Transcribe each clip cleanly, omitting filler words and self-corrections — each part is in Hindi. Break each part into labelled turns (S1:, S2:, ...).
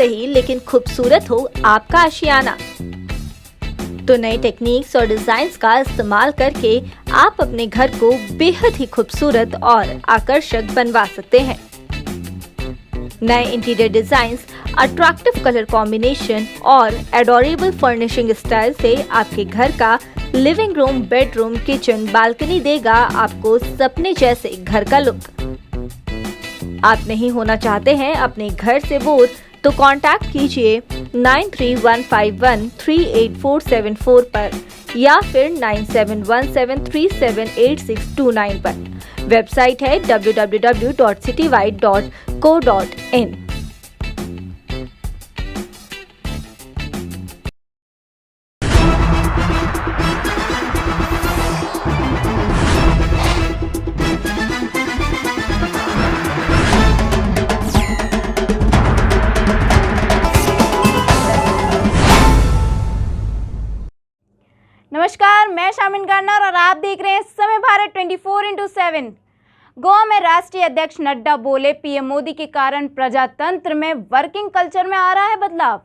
S1: सही लेकिन खूबसूरत हो आपका आशियाना। तो नए टेक्निक्स और डिजाइन्स का इस्तेमाल करके आप अपने घर को बेहद ही खूबसूरत और आकर्षक बनवा सकते हैं। नए interior designs, attractive colour combination और एडोरेबल फर्निशिंग स्टाइल से आपके घर का living room, bedroom, kitchen, balcony देगा आपको सपने जैसे घर का लुक। आप नहीं होना चाहते हैं अपने घर से बोर, तो कांटेक्ट कीजिए 9315138474 पर या फिर 9717378629 पर। वेबसाइट है www.citywide.co.in।
S2: नमस्कार, मैं शामिन गार्नर और आप देख रहे हैं समय भारत 24/7। गोवा में राष्ट्रीय अध्यक्ष नड्डा बोले, पीएम मोदी के कारण प्रजातंत्र में वर्किंग कल्चर में आ रहा है बदलाव।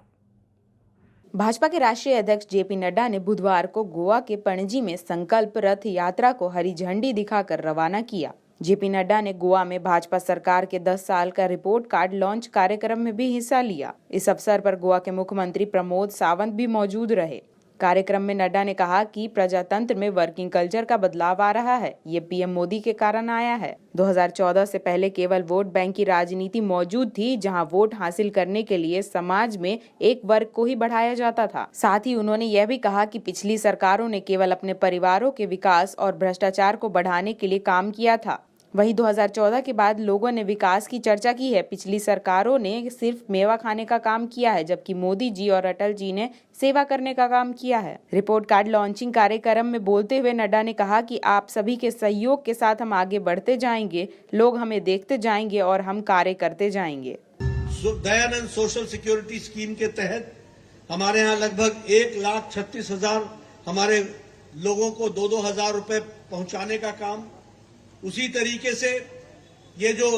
S3: भाजपा के राष्ट्रीय अध्यक्ष जेपी नड्डा ने बुधवार को गोवा के पणजी में संकल्प रथ यात्रा को हरी झंडी दिखाकर रवाना किया। जेपी नड्डा ने गोवा में भाजपा सरकार के 10 साल का रिपोर्ट कार्ड लॉन्च कार्यक्रम में भी हिस्सा लिया। इस अवसर पर गोवा के मुख्यमंत्री प्रमोद सावंत भी मौजूद रहे। कार्यक्रम में नड्डा ने कहा कि प्रजातंत्र में वर्किंग कल्चर का बदलाव आ रहा है, ये पीएम मोदी के कारण आया है। 2014 से पहले केवल वोट बैंक की राजनीति मौजूद थी, जहां वोट हासिल करने के लिए समाज में एक वर्ग को ही बढ़ाया जाता था। साथ ही उन्होंने यह भी कहा कि पिछली सरकारों ने केवल अपने परिवारों के विकास और भ्रष्टाचार को बढ़ाने के लिए काम किया था। वहीं 2014 के बाद लोगों ने विकास की चर्चा की है। पिछली सरकारों ने सिर्फ मेवा खाने का काम किया है, जबकि मोदी जी और अटल जी ने सेवा करने का काम किया है। रिपोर्ट कार्ड लॉन्चिंग कार्यक्रम में बोलते हुए नड्डा ने कहा कि आप सभी के सहयोग के साथ हम आगे बढ़ते जाएंगे, लोग हमें देखते जाएंगे और हम कार्य करते जाएंगे।
S4: दयानंद सोशल सिक्योरिटी स्कीम के तहत हमारे यहाँ लगभग 1,36,000 हमारे लोगों को 2-2 हजार रुपए पहुंचाने का काम। उसी तरीके से ये जो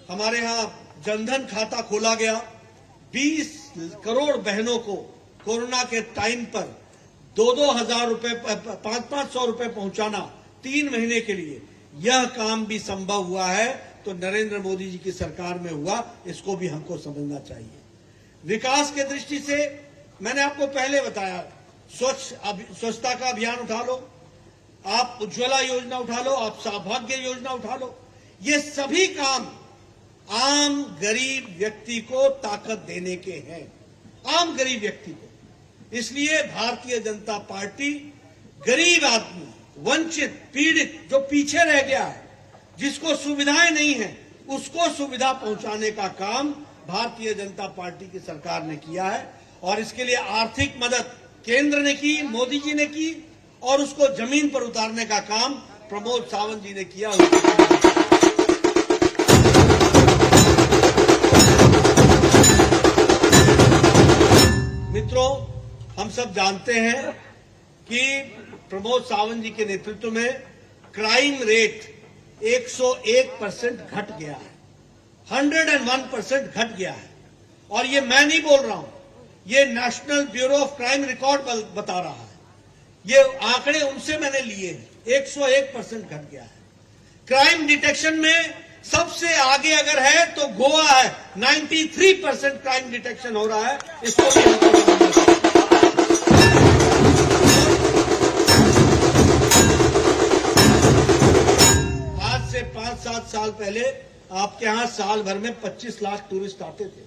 S4: हमारे यहाँ जनधन खाता खोला गया, 20 करोड़ बहनों को कोरोना के टाइम पर 2-2 हजार रुपए, 500 रुपए पहुंचाना 3 महीने के लिए, यह काम भी संभव हुआ है तो नरेंद्र मोदी जी की सरकार में हुआ। इसको भी हमको समझना चाहिए। विकास के दृष्टि से मैंने आपको पहले बताया, स्वच्छता का अभियान उठा लो, आप उज्ज्वला योजना उठा लो, आप सौभाग्य योजना उठा लो। ये सभी काम आम गरीब व्यक्ति को ताकत देने के हैं, आम गरीब व्यक्ति को। इसलिए भारतीय जनता पार्टी गरीब आदमी, वंचित, पीड़ित, जो पीछे रह गया है, जिसको सुविधाएं नहीं है, उसको सुविधा पहुंचाने का काम भारतीय जनता पार्टी की सरकार ने किया है। और इसके लिए आर्थिक मदद केंद्र ने की, मोदी जी ने की, और उसको जमीन पर उतारने का काम प्रमोद सावंत जी ने किया। मित्रों, हम सब जानते हैं कि प्रमोद सावंत जी के नेतृत्व में क्राइम रेट 101% घट गया है, 101% घट गया है। और ये मैं नहीं बोल रहा हूं, ये national bureau of crime record बता रहा है। ये आंकड़े उनसे मैंने लिए हैं, 101% घट गया है। क्राइम डिटेक्शन में सबसे आगे अगर है तो गोवा है, 93% क्राइम डिटेक्शन हो रहा है। इसको भी आज से 5-7 साल पहले आपके यहां साल भर में 25 लाख टूरिस्ट आते थे,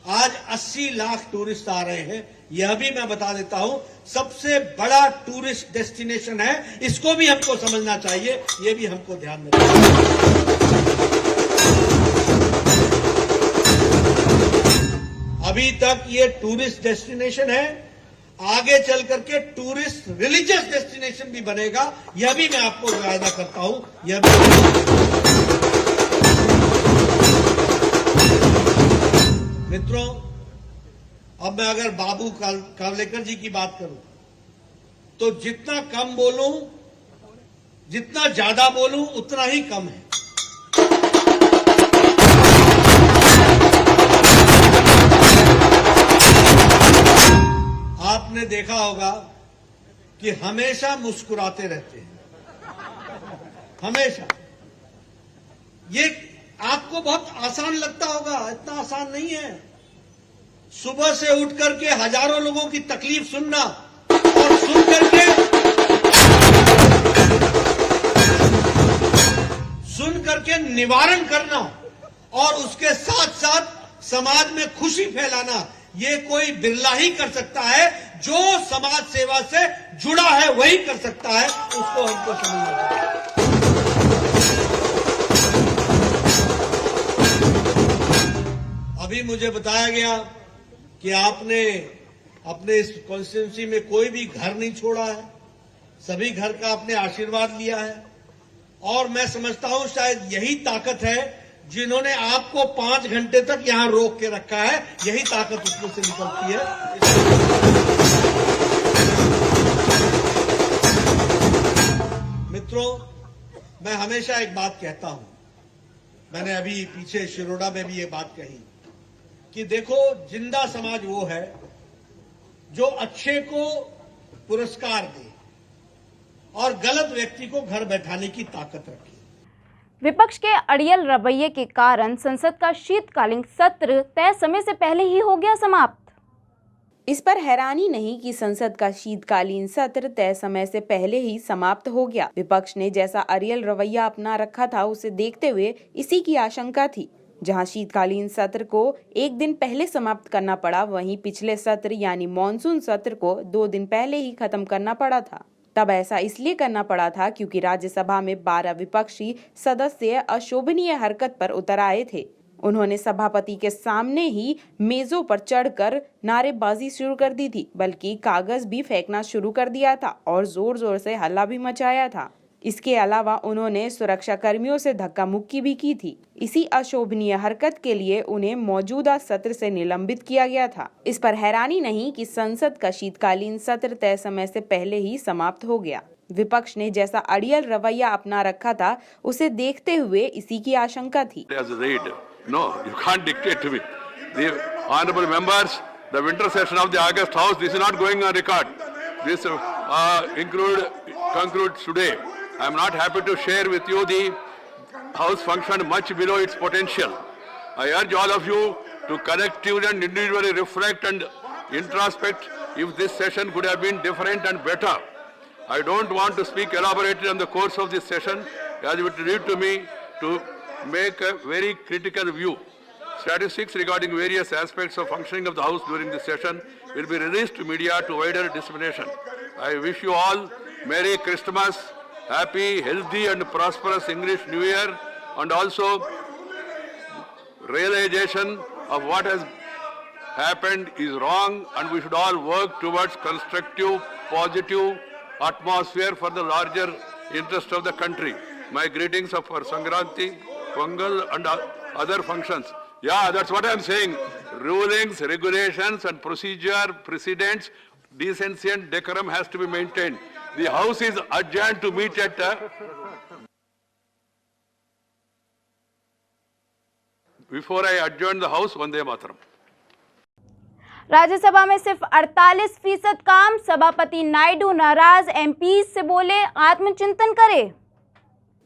S4: आज 80 लाख टूरिस्ट आ रहे हैं। यह भी मैं बता देता हूं, सबसे बड़ा टूरिस्ट डेस्टिनेशन है, इसको भी हमको समझना चाहिए, यह भी हमको ध्यान में रखना चाहिए। अभी तक ये टूरिस्ट डेस्टिनेशन है, आगे चल करके टूरिस्ट रिलीजियस डेस्टिनेशन भी बनेगा, यह भी मैं आपको वायदा करता हूं। यह भी मित्रों, अब मैं अगर बाबू कावलेकर जी की बात करूं तो जितना कम बोलूं, जितना ज्यादा बोलूं उतना ही कम है। आपने देखा होगा कि हमेशा मुस्कुराते रहते हैं, हमेशा। ये आपको बहुत आसान लगता होगा, इतना आसान नहीं है। सुबह से उठ करके हजारों लोगों की तकलीफ सुनना और सुन करके निवारण करना और उसके साथ साथ समाज में खुशी फैलाना, ये कोई बिरला ही कर सकता है। जो समाज सेवा से जुड़ा है वही कर सकता है, उसको हमको समझना चाहिए। अभी मुझे बताया गया कि आपने अपने इस कॉन्स्टिट्यूंसी में कोई भी घर नहीं छोड़ा है, सभी घर का आपने आशीर्वाद लिया है। और मैं समझता हूं शायद यही ताकत है, जिन्होंने आपको 5 घंटे तक यहां रोक के रखा है, यही ताकत उसमें से निकलती है। मित्रों, मैं हमेशा एक बात कहता हूं, मैंने अभी पीछे शिरोडा में भी ये बात कही कि देखो, जिंदा समाज वो है जो अच्छे को पुरस्कार दे और गलत व्यक्ति को घर बैठाने की ताकत रखे।
S2: विपक्ष के अड़ियल रवैये के कारण संसद का शीतकालीन सत्र तय समय से पहले ही हो गया समाप्त।
S3: इस पर हैरानी नहीं कि संसद का शीतकालीन सत्र तय समय से पहले ही समाप्त हो गया। विपक्ष ने जैसा अड़ियल रवैया अपना रखा था, उसे देखते हुए इसी की आशंका थी। जहां शीतकालीन सत्र को एक दिन पहले समाप्त करना पड़ा, वहीं पिछले सत्र यानी मॉनसून सत्र को 2 दिन पहले ही खत्म करना पड़ा था। तब ऐसा इसलिए करना पड़ा था क्योंकि राज्यसभा में 12 विपक्षी सदस्य अशोभनीय हरकत पर उतर आए थे। उन्होंने सभापति के सामने ही मेजों पर चढ़कर नारेबाजी शुरू कर दी थी, बल्कि कागज भी फेंकना शुरू कर दिया था और जोर जोर से हल्ला भी मचाया था। इसके अलावा उन्होंने सुरक्षा कर्मियों से धक्का मुक्की भी की थी। इसी अशोभनीय हरकत के लिए उन्हें मौजूदा सत्र से निलंबित किया गया था। इस पर हैरानी नहीं कि संसद का शीतकालीन सत्र तय समय से पहले ही समाप्त हो गया। विपक्ष ने जैसा अड़ियल रवैया अपना रखा था, उसे देखते हुए इसी की आशंका थी।
S5: No, you can't dictate to me. The honorable members, the winter session of the August House, this is not going on record. This concludes today. I am not happy to share with you the House functioned much below its potential. I urge all of you to collectively and individually reflect and introspect if this session could have been different and better. I don't want to speak elaborately on the course of this session, as it would lead to me to make a very critical view. Statistics regarding various aspects of functioning of the House during this session will be released to media to wider dissemination. I wish you all Merry Christmas, happy, healthy and prosperous English New Year, and also realization of what has happened is wrong, and we should all work towards constructive, positive atmosphere for the larger interest of the country. My greetings for Sankranti, Pongal and other functions. Yeah, that's what I'm saying. Rulings, regulations and procedure, precedents, decency and decorum has to be maintained. The House is adjourned to meet at before I adjourn the House, Vande Mataram.
S2: Rajya Sabha में सिर्फ 48% काम, सभापति नायडू नाराज, एमपी से बोले आत्मचिंतन करे।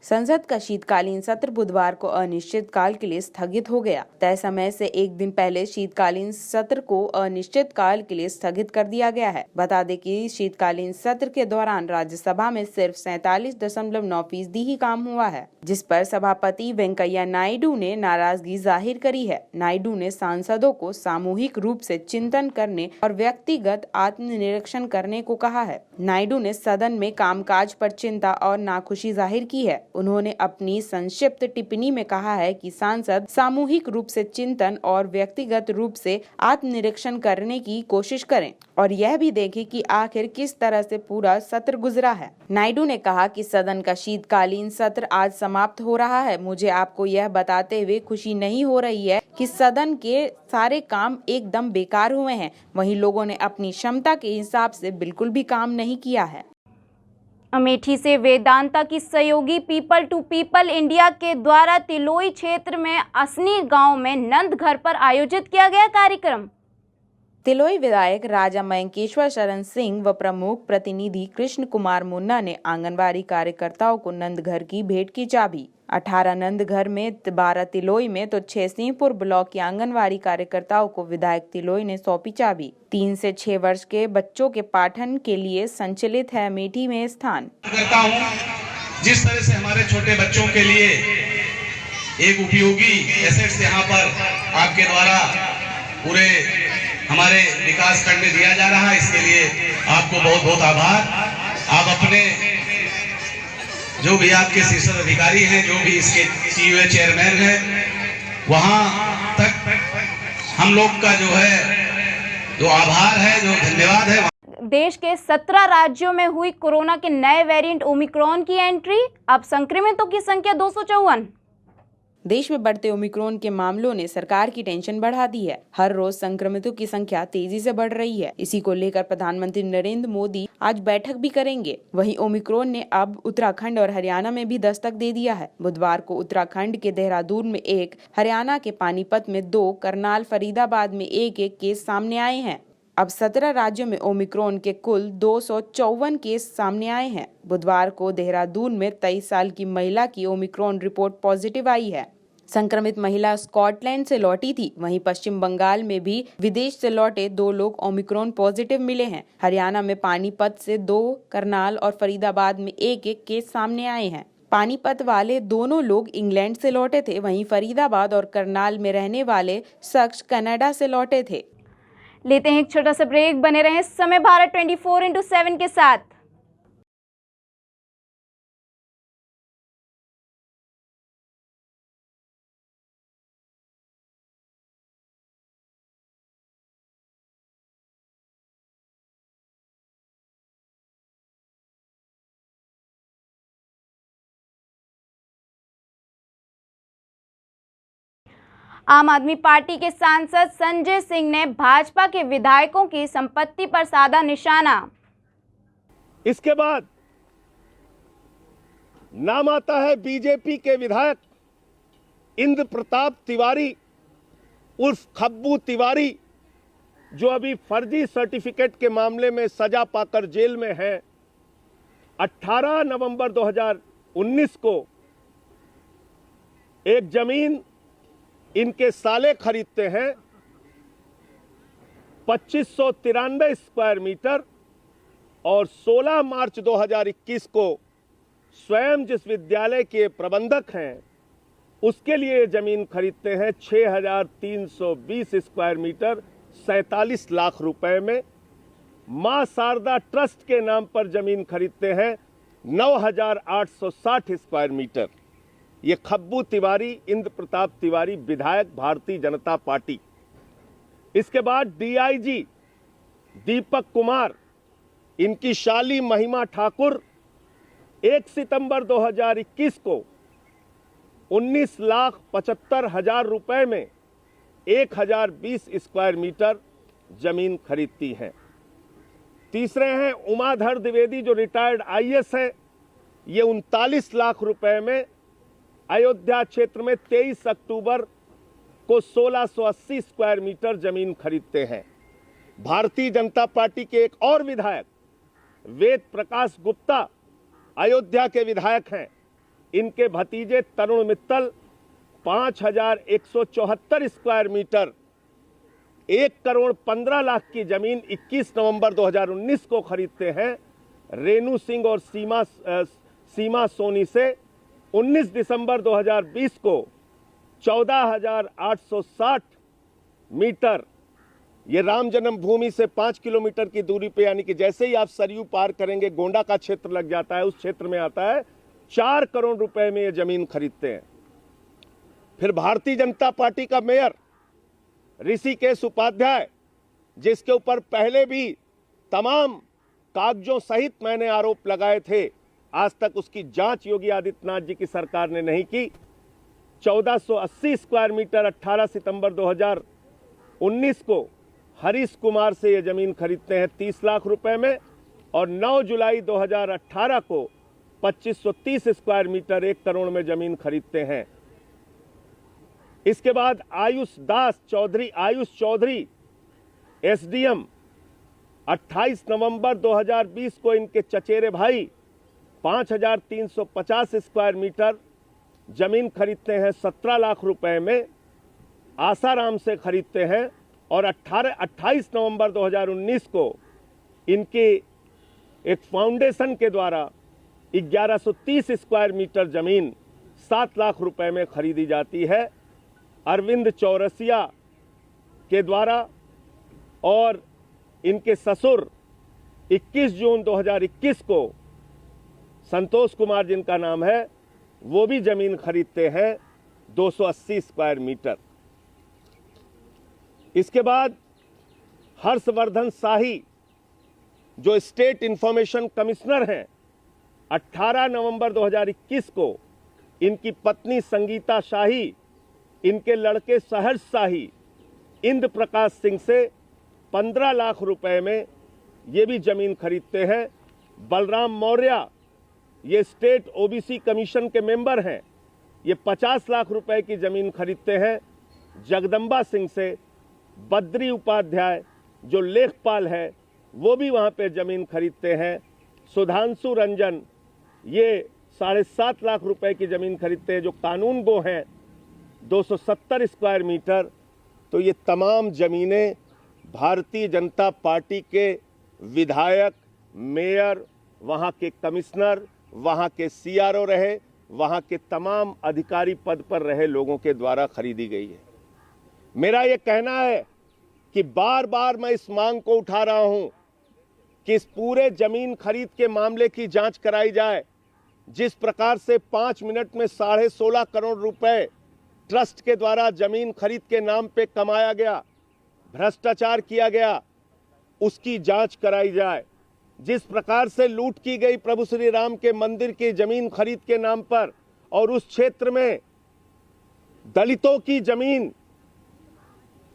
S3: संसद का शीतकालीन सत्र बुधवार को अनिश्चित काल के लिए स्थगित हो गया। तय समय से एक दिन पहले शीतकालीन सत्र को अनिश्चित काल के लिए स्थगित कर दिया गया है। बता दें कि शीतकालीन सत्र के दौरान राज्यसभा में सिर्फ 47.9% ही काम हुआ है, जिस पर सभापति वेंकैया नायडू ने नाराजगी जाहिर करी है। नायडू ने सांसदों को सामूहिक रूप से चिंतन करने और व्यक्तिगत आत्मनिरीक्षण करने को कहा है। नायडू ने सदन में कामकाज पर चिंता और नाखुशी जाहिर की है। उन्होंने अपनी संक्षिप्त टिप्पणी में कहा है कि सांसद सामूहिक रूप से चिंतन और व्यक्तिगत रूप से आत्मनिरीक्षण करने की कोशिश करें और यह भी देखें कि आखिर किस तरह से पूरा सत्र गुजरा है। नायडू ने कहा कि सदन का शीतकालीन सत्र आज समाप्त हो रहा है। मुझे आपको यह बताते हुए खुशी नहीं हो रही है कि सदन के सारे काम एकदम बेकार हुए हैं। वहीं लोगों ने अपनी क्षमता के हिसाब से बिल्कुल भी काम नहीं किया है।
S2: अमेठी से वेदांता की सहयोगी पीपल टू पीपल इंडिया के द्वारा तिलोई क्षेत्र में असनी गांव में नंद घर पर आयोजित किया गया कार्यक्रम।
S3: तिलोई विधायक राजा मयंकेश्वर शरण सिंह व प्रमुख प्रतिनिधि कृष्ण कुमार मुन्ना ने आंगनबाड़ी कार्यकर्ताओं को नंदघर की भेंट की चाबी। 18 नंदघर में 12 तिलोई में तो 6 सिंहपुर ब्लॉक की आंगनबाड़ी कार्यकर्ताओं को विधायक तिलोई ने सौंपी चाबी। 3 से 6 वर्ष के बच्चों के पाठन के लिए संचालित है अमेठी में स्थान।
S6: करता हूँ जिस तरह से हमारे छोटे बच्चों के लिए एक उपयोगी एसेट्स यहाँ पर आपके द्वारा पूरे हमारे विकास खंड में दिया जा रहा है, इसके लिए आपको बहुत बहुत आभार। आप अपने जो भी आपके शीर्ष अधिकारी हैं, जो भी इसके सीईओ चेयरमैन हैं, वहां तक हम लोग का जो आभार है, जो धन्यवाद है।
S2: देश के 17 राज्यों में हुई कोरोना के नए वेरिएंट ओमिक्रॉन की एंट्री। अब संक्रमितों की संख्या 254।
S3: देश में बढ़ते ओमिक्रॉन के मामलों ने सरकार की टेंशन बढ़ा दी है। हर रोज संक्रमितों की संख्या तेजी से बढ़ रही है। इसी को लेकर प्रधानमंत्री नरेंद्र मोदी आज बैठक भी करेंगे। वहीं ओमिक्रॉन ने अब उत्तराखंड और हरियाणा में भी दस्तक दे दिया है। बुधवार को उत्तराखंड के देहरादून में 1, हरियाणा के पानीपत में 2, करनाल फरीदाबाद में 1 केस सामने आए हैं। अब 17 राज्यों में ओमिक्रॉन के कुल 254 केस सामने आए हैं। बुधवार को देहरादून में 23 साल की महिला की ओमिक्रॉन रिपोर्ट पॉजिटिव आई है। संक्रमित महिला स्कॉटलैंड से लौटी थी। वहीं पश्चिम बंगाल में भी विदेश से लौटे 2 लोग ओमिक्रॉन पॉजिटिव मिले हैं। हरियाणा में पानीपत से 2, करनाल और फरीदाबाद में 1 केस सामने आए हैं। पानीपत वाले दोनों लोग इंग्लैंड से लौटे थे। वहीं फरीदाबाद और करनाल में रहने वाले शख्स कनाडा से लौटे थे।
S2: लेते हैं एक छोटा सा ब्रेक, बने रहें समय भारत 24/7 के साथ। आम आदमी पार्टी के सांसद संजय सिंह ने भाजपा के विधायकों की संपत्ति पर साधा निशाना।
S7: इसके बाद नाम आता है बीजेपी के विधायक इंद्र प्रताप तिवारी उर्फ खब्बू तिवारी, जो अभी फर्जी सर्टिफिकेट के मामले में सजा पाकर जेल में है। 18 नवंबर 2019 को एक जमीन इनके साले खरीदते हैं 2593 स्क्वायर मीटर, और 16 मार्च 2021 को स्वयं जिस विद्यालय के प्रबंधक हैं उसके लिए जमीन खरीदते हैं 6320 स्क्वायर मीटर 47 लाख रुपए में। मां शारदा ट्रस्ट के नाम पर जमीन खरीदते हैं 9860 स्क्वायर मीटर। ये खब्बू तिवारी, इंद्र प्रताप तिवारी, विधायक भारतीय जनता पार्टी। इसके बाद डीआईजी दीपक कुमार, इनकी शाली महिमा ठाकुर 1 सितंबर 2021 को 19,75,000 रुपए में 1020 स्क्वायर मीटर जमीन खरीदती हैं। तीसरे हैं उमाधर द्विवेदी, जो रिटायर्ड आईएएस हैं। ये 39 लाख रुपए में अयोध्या क्षेत्र में 23 अक्टूबर को 1680 स्क्वायर मीटर जमीन खरीदते हैं। भारतीय जनता पार्टी के एक और विधायक वेद प्रकाश गुप्ता अयोध्या के विधायक हैं। इनके भतीजे तरुण मित्तल 5174 स्क्वायर मीटर 1,15,00,000 की जमीन 21 नवंबर 2019 को खरीदते हैं रेणु सिंह और सीमा सोनी से। 19 दिसंबर 2020 को 14,860 मीटर, ये राम जन्मभूमि से 5 किलोमीटर की दूरी पे, यानी कि जैसे ही आप सरयू पार करेंगे गोंडा का क्षेत्र लग जाता है, उस क्षेत्र में आता है, 4 करोड़ रुपए में ये जमीन खरीदते हैं। फिर भारतीय जनता पार्टी का मेयर ऋषिकेश उपाध्याय, जिसके ऊपर पहले भी तमाम कागजों सहित मैंने आरोप लगाए थे, आज तक उसकी जांच योगी आदित्यनाथ जी की सरकार ने नहीं की। 1480 स्क्वायर मीटर 18 सितंबर 2019 को हरीश कुमार से ये जमीन खरीदते हैं 30 लाख रुपए में, और 9 जुलाई 2018 को 2530 स्क्वायर मीटर 1 करोड़ में जमीन खरीदते हैं। इसके बाद आयुष चौधरी एसडीएम 28 नवंबर 2020 को इनके चचेरे भाई 5,350 स्क्वायर मीटर जमीन खरीदते हैं 17 लाख रुपए में, आसाराम से खरीदते हैं, और 28 नवंबर 2019 को इनकी एक फाउंडेशन के द्वारा 1130 स्क्वायर मीटर जमीन 7 लाख रुपए में खरीदी जाती है अरविंद चौरसिया के द्वारा, और इनके ससुर 21 जून 2021 को संतोष कुमार जिनका नाम है वो भी जमीन खरीदते हैं 280 स्क्वायर मीटर। इसके बाद हर्षवर्धन शाही जो स्टेट इंफॉर्मेशन कमिश्नर हैं 18 नवंबर 2021 को इनकी पत्नी संगीता शाही, इनके लड़के सहर्ष शाही इंद्र प्रकाश सिंह से 15 लाख रुपए में ये भी जमीन खरीदते हैं। बलराम मौर्य ये स्टेट ओबीसी कमीशन के मेंबर हैं, ये 50 लाख रुपए की जमीन खरीदते हैं जगदम्बा सिंह से। बद्री उपाध्याय जो लेखपाल है वो भी वहां पे जमीन खरीदते हैं। सुधांशु रंजन ये 7.5 लाख रुपए की जमीन खरीदते हैं जो कानून गो हैं 270 स्क्वायर मीटर। तो ये तमाम जमीनें भारतीय जनता पार्टी के विधायक, मेयर, वहाँ के कमिश्नर, वहाँ के सीआरओ रहे, वहाँ के तमाम अधिकारी पद पर रहे लोगों के द्वारा खरीदी गई है। मेरा ये कहना है कि बार बार मैं इस मांग को उठा रहा हूं कि इस पूरे जमीन खरीद के मामले की जांच कराई जाए। जिस प्रकार से 5 मिनट में 16.5 करोड़ रुपए ट्रस्ट के द्वारा जमीन खरीद के नाम पे कमाया गया, भ्रष्टाचार किया गया, उसकी जांच कराई जाए। जिस प्रकार से लूट की गई प्रभु श्री राम के मंदिर की जमीन खरीद के नाम पर, और उस क्षेत्र में दलितों की जमीन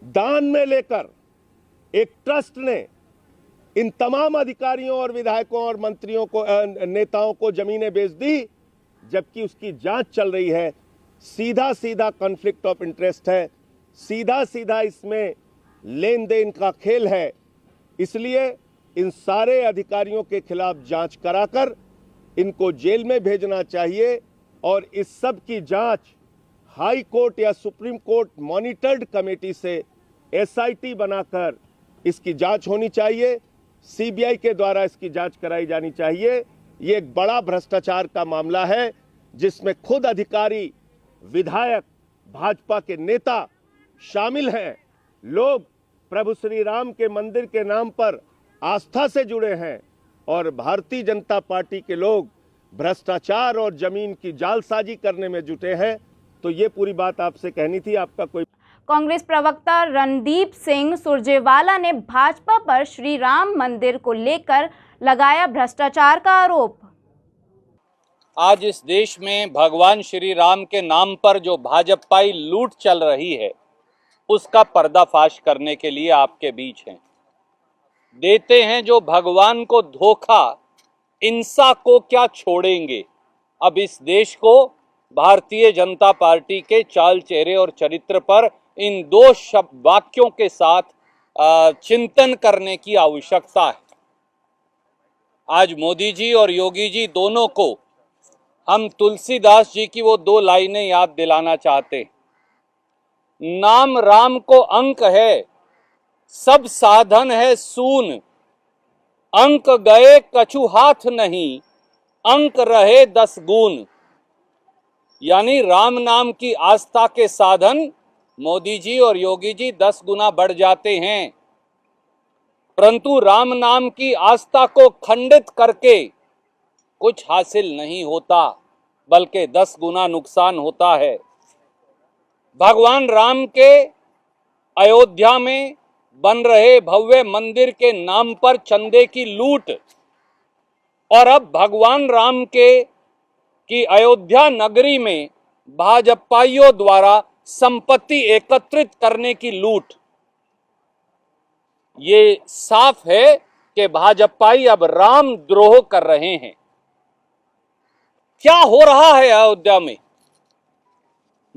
S7: दान में लेकर एक ट्रस्ट ने इन तमाम अधिकारियों और विधायकों और मंत्रियों को, नेताओं को जमीनें बेच दी, जबकि उसकी जांच चल रही है। सीधा सीधा कॉन्फ्लिक्ट ऑफ इंटरेस्ट है, सीधा सीधा इसमें लेन देन का खेल है। इसलिए इन सारे अधिकारियों के खिलाफ जांच कराकर इनको जेल में भेजना चाहिए, और इस सब की जांच हाई कोर्ट या सुप्रीम कोर्ट मॉनिटर्ड कमेटी से एसआईटी बनाकर इसकी जांच होनी चाहिए। सीबीआई के द्वारा इसकी जांच कराई जानी चाहिए। ये एक बड़ा भ्रष्टाचार का मामला है जिसमें खुद अधिकारी, विधायक, भाजपा के नेता शामिल हैं। लोग प्रभु श्री राम के मंदिर के नाम पर आस्था से जुड़े हैं, और भारतीय जनता पार्टी के लोग भ्रष्टाचार और जमीन की जालसाजी करने में जुटे हैं। तो ये पूरी बात आपसे कहनी थी। आपका कोई
S2: कांग्रेस प्रवक्ता रणदीप सिंह सुरजेवाला ने भाजपा पर श्री राम मंदिर को लेकर लगाया भ्रष्टाचार का आरोप।
S8: आज इस देश में भगवान श्री राम के नाम पर जो भाजपाई लूट चल रही है उसका पर्दाफाश करने के लिए आपके बीच हैं। देते हैं जो भगवान को धोखा, इंसा को क्या छोड़ेंगे। अब इस देश को भारतीय जनता पार्टी के चाल चेहरे और चरित्र पर इन दो शब्द वाक्यों के साथ चिंतन करने की आवश्यकता है। आज मोदी जी और योगी जी दोनों को हम तुलसीदास जी की वो 2 लाइनें याद दिलाना चाहते हैं। नाम राम को अंक है, सब साधन है सून, अंक गए कछु हाथ नहीं, अंक रहे 10 गुण। यानी राम नाम की आस्था के साधन मोदी जी और योगी जी 10 गुना बढ़ जाते हैं, परंतु राम नाम की आस्था को खंडित करके कुछ हासिल नहीं होता, बल्कि 10 गुना नुकसान होता है। भगवान राम के अयोध्या में बन रहे भव्य मंदिर के नाम पर चंदे की लूट, और अब भगवान राम की अयोध्या नगरी में भाजपाइयों द्वारा संपत्ति एकत्रित करने की लूट, ये साफ है कि भाजपाई अब राम द्रोह कर रहे हैं। क्या हो रहा है अयोध्या में?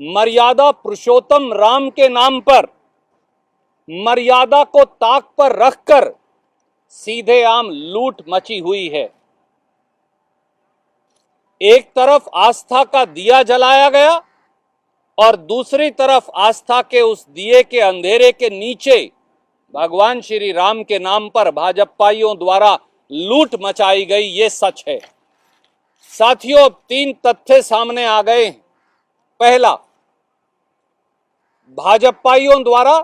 S8: मर्यादा पुरुषोत्तम राम के नाम पर मर्यादा को ताक पर रखकर सीधेआम लूट मची हुई है। एक तरफ आस्था का दिया जलाया गया और दूसरी तरफ आस्था के उस दिए के अंधेरे के नीचे भगवान श्री राम के नाम पर भाजपाइयों द्वारा लूट मचाई गई, ये सच है। साथियों, अब 3 तथ्य सामने आ गए हैं। पहला, भाजपाइयों द्वारा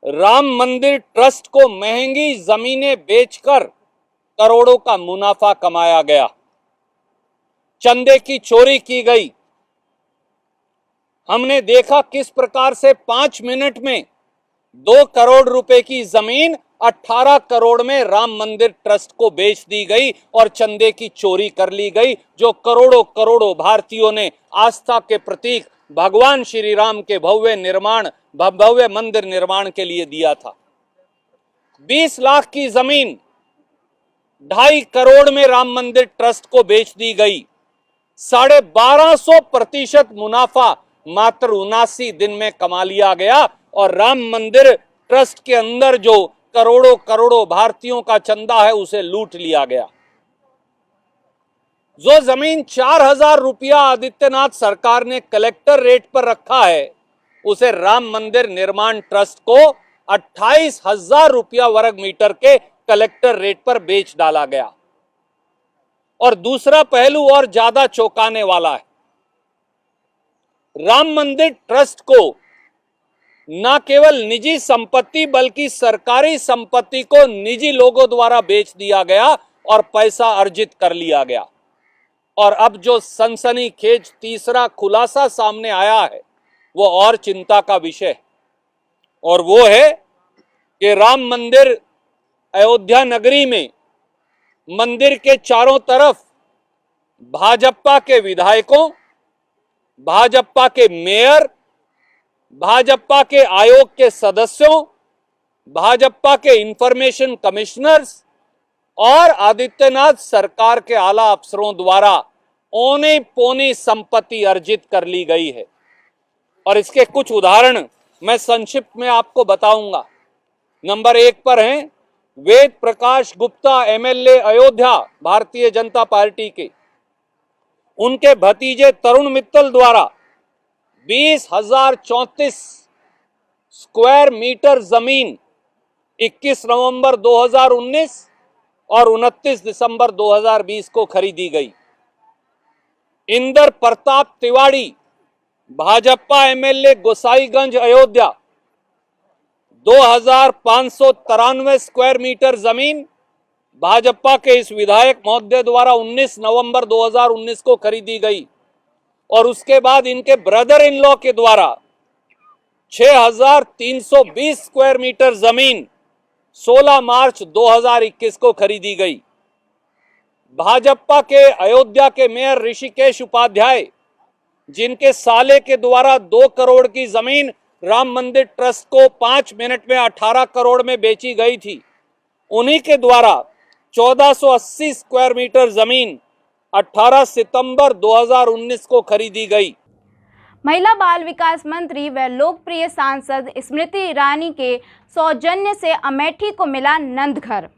S8: राम मंदिर ट्रस्ट को महंगी जमीनें बेचकर करोड़ों का मुनाफा कमाया गया, चंदे की चोरी की गई। हमने देखा किस प्रकार से 5 मिनट में 2 करोड़ रुपए की जमीन 18 करोड़ में राम मंदिर ट्रस्ट को बेच दी गई और चंदे की चोरी कर ली गई, जो करोड़ों करोड़ों भारतीयों ने आस्था के प्रतीक भगवान श्री राम के भव्य मंदिर निर्माण के लिए दिया था। 20 लाख की जमीन 2.5 करोड़ में राम मंदिर ट्रस्ट को बेच दी गई। 1250% मुनाफा मात्र 79 दिन में कमा लिया गया और राम मंदिर ट्रस्ट के अंदर जो करोड़ों करोड़ों भारतीयों का चंदा है उसे लूट लिया गया। जो जमीन 4,000 रुपया आदित्यनाथ सरकार ने कलेक्टर रेट पर रखा है, उसे राम मंदिर निर्माण ट्रस्ट को 28,000 रुपया वर्ग मीटर के कलेक्टर रेट पर बेच डाला गया। और दूसरा पहलू और ज्यादा चौंकाने वाला है। राम मंदिर ट्रस्ट को न केवल निजी संपत्ति बल्कि सरकारी संपत्ति को निजी लोगों द्वारा बेच दिया गया और पैसा अर्जित कर लिया गया। और अब जो सनसनीखेज तीसरा खुलासा सामने आया है वो और चिंता का विषय है, और वो है कि राम मंदिर अयोध्या नगरी में मंदिर के चारों तरफ भाजपा के विधायकों, भाजपा के मेयर, भाजपा के आयोग के सदस्यों, भाजपा के इंफॉर्मेशन कमिश्नर्स और आदित्यनाथ सरकार के आला अफसरों द्वारा औने पौने संपत्ति अर्जित कर ली गई है। और इसके कुछ उदाहरण मैं संक्षिप्त में आपको बताऊंगा। नंबर 1 पर हैं वेद प्रकाश गुप्ता, एमएलए अयोध्या, भारतीय जनता पार्टी के। उनके भतीजे तरुण मित्तल द्वारा 20,034 स्क्वायर मीटर जमीन 21 नवंबर 2019 और 29 दिसंबर 2020 को खरीदी गई। Inder Pratap Tiwari, Bhajpa MLA Gosainganj Ayodhya, 2,593 square metre जमीन भाजपा के इस विधायक महोदय द्वारा 19 नवंबर 2019 को खरीदी गई। और उसके बाद इनके ब्रदर इन लॉ के द्वारा 6,320 स्क्वायर मीटर जमीन 16 मार्च 2021 को खरीदी गई। भाजपा के अयोध्या के मेयर ऋषिकेश उपाध्याय, जिनके साले के द्वारा 2 करोड़ की जमीन राम मंदिर ट्रस्ट को 5 मिनट में 18 करोड़ में बेची गई थी, उन्हीं के द्वारा 1480 स्क्वायर मीटर जमीन 18 सितंबर 2019 को खरीदी गई।
S2: महिला बाल विकास मंत्री व लोकप्रिय सांसद स्मृति ईरानी के सौजन्य से अमेठी को मिला नंदघर।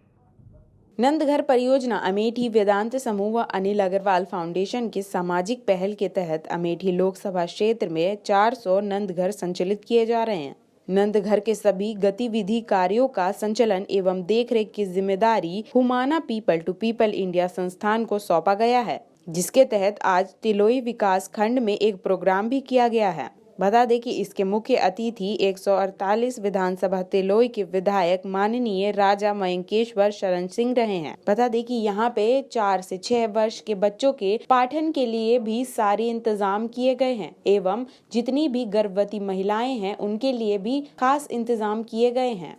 S3: नंदघर परियोजना अमेठी वेदांत समूह व अनिल अग्रवाल फाउंडेशन की सामाजिक पहल के तहत अमेठी लोकसभा क्षेत्र में 400 नंदघर संचालित किए जा रहे हैं। नंदघर के सभी गतिविधि कार्यों का संचालन एवं देखरेख की जिम्मेदारी Humana People to People India संस्थान को सौंपा गया है, जिसके तहत आज तिलोई विकास खंड में एक प्रोग्राम भी किया गया है। बता दें कि इसके मुख्य अतिथि 148 विधानसभा तिलोई के विधायक माननीय राजा मयंकेश्वर शरण सिंह रहे हैं। बता दें कि यहाँ पे 4 से 6 वर्ष के बच्चों के पाठन के लिए भी सारे इंतजाम किए गए हैं एवं जितनी भी गर्भवती महिलाएं हैं उनके लिए भी खास इंतजाम किए गए हैं।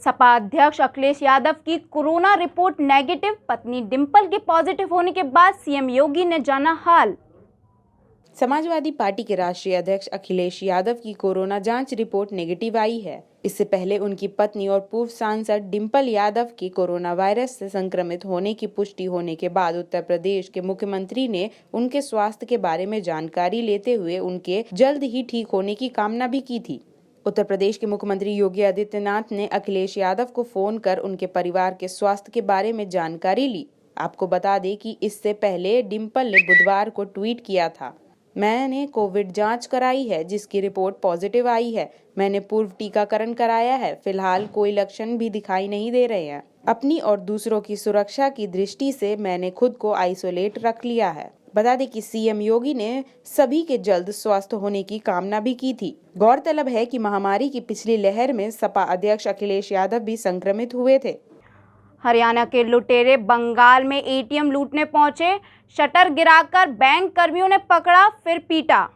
S2: सपा अध्यक्ष अखिलेश यादव की कोरोना रिपोर्ट नेगेटिव, पत्नी डिंपल के पॉजिटिव होने के बाद सीएम योगी ने जाना हाल।
S3: समाजवादी पार्टी के राष्ट्रीय अध्यक्ष अखिलेश यादव की कोरोना जांच रिपोर्ट नेगेटिव आई है। इससे पहले उनकी पत्नी और पूर्व सांसद डिंपल यादव की कोरोना वायरस से संक्रमित होने की पुष्टि होने के बाद उत्तर प्रदेश के मुख्यमंत्री ने उनके स्वास्थ्य के बारे में जानकारी लेते हुए उनके जल्द ही ठीक होने की कामना भी की थी। उत्तर प्रदेश के मुख्यमंत्री योगी आदित्यनाथ ने अखिलेश यादव को फोन कर उनके परिवार के स्वास्थ्य के बारे में जानकारी ली। आपको बता दें कि इससे पहले डिम्पल ने बुधवार को ट्वीट किया था, मैंने कोविड जांच कराई है जिसकी रिपोर्ट पॉजिटिव आई है। मैंने पूर्व टीकाकरण कराया है। फिलहाल कोई लक्षण भी दिखाई नहीं दे रहे हैं। अपनी और दूसरों की सुरक्षा की दृष्टि से मैंने खुद को आइसोलेट रख लिया है। बता दें कि सीएम योगी ने सभी के जल्द स्वस्थ होने की कामना भी की थी। गौरतलब है कि महामारी की पिछली लहर में सपा अध्यक्ष अखिलेश यादव भी संक्रमित हुए थे।
S2: हरियाणा के लुटेरे बंगाल में एटीएम लूटने पहुंचे। शटर गिराकर बैंक कर्मियों ने पकड़ा फिर पीटा।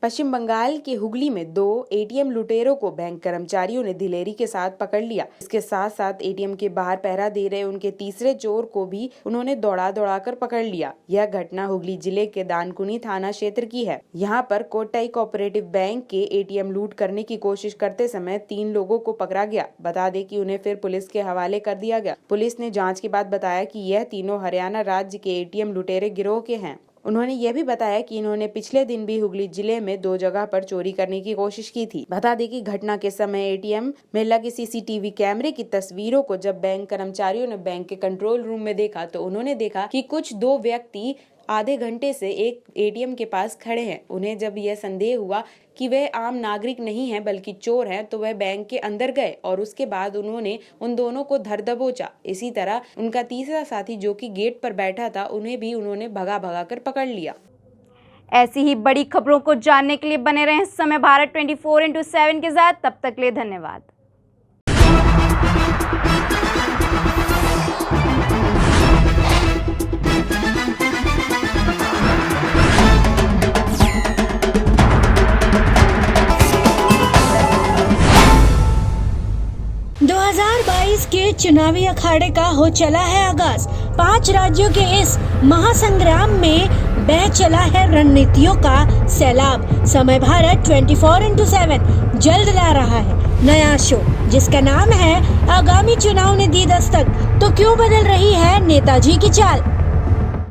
S3: पश्चिम बंगाल के हुगली में 2 एटीएम लुटेरों को बैंक कर्मचारियों ने दिलेरी के साथ पकड़ लिया। इसके साथ साथ एटीएम के बाहर पहरा दे रहे उनके तीसरे चोर को भी उन्होंने दौड़ा कर पकड़ लिया। यह घटना हुगली जिले के दानकुनी थाना क्षेत्र की है। यहाँ पर कोटाई कोऑपरेटिव बैंक के एटीएम लूट करने की कोशिश करते समय 3 लोगों को पकड़ा गया। बता दें कि उन्हें फिर पुलिस के हवाले कर दिया गया। पुलिस ने जाँच के बाद बताया कि यह तीनों हरियाणा राज्य के एटीएम लुटेरे गिरोह के हैं। उन्होंने यह भी बताया कि इन्होंने पिछले दिन भी हुगली जिले में 2 जगह पर चोरी करने की कोशिश की थी। बता दें कि घटना के समय एटीएम में लगे सीसीटीवी कैमरे की तस्वीरों को जब बैंक कर्मचारियों ने बैंक के कंट्रोल रूम में देखा तो उन्होंने देखा कि कुछ 2 व्यक्ति आधे घंटे से एक एटीएम के पास खड़े हैं। उन्हें जब यह संदेह हुआ कि वह आम नागरिक नहीं हैं बल्कि चोर हैं तो वह बैंक के अंदर गए और उसके बाद उन्होंने उन दोनों को धर दबोचा। इसी तरह उनका तीसरा साथी जो कि गेट पर बैठा था उन्हें भी उन्होंने भगा कर पकड़ लिया।
S2: ऐसी ही बड़ी खबरों को जानने के लिए बने रहें समय भारत 24/7 के साथ। तब तक के लिए धन्यवाद।
S9: 2022 के चुनावी अखाड़े का हो चला है आगाज। 5 राज्यों के इस महासंग्राम में बह चला है रणनीतियों का सैलाब। समय भारत 24/7 जल्द ला रहा है नया शो जिसका नाम है आगामी चुनाव ने दी दस्तक, तो क्यों बदल रही है नेताजी की चाल।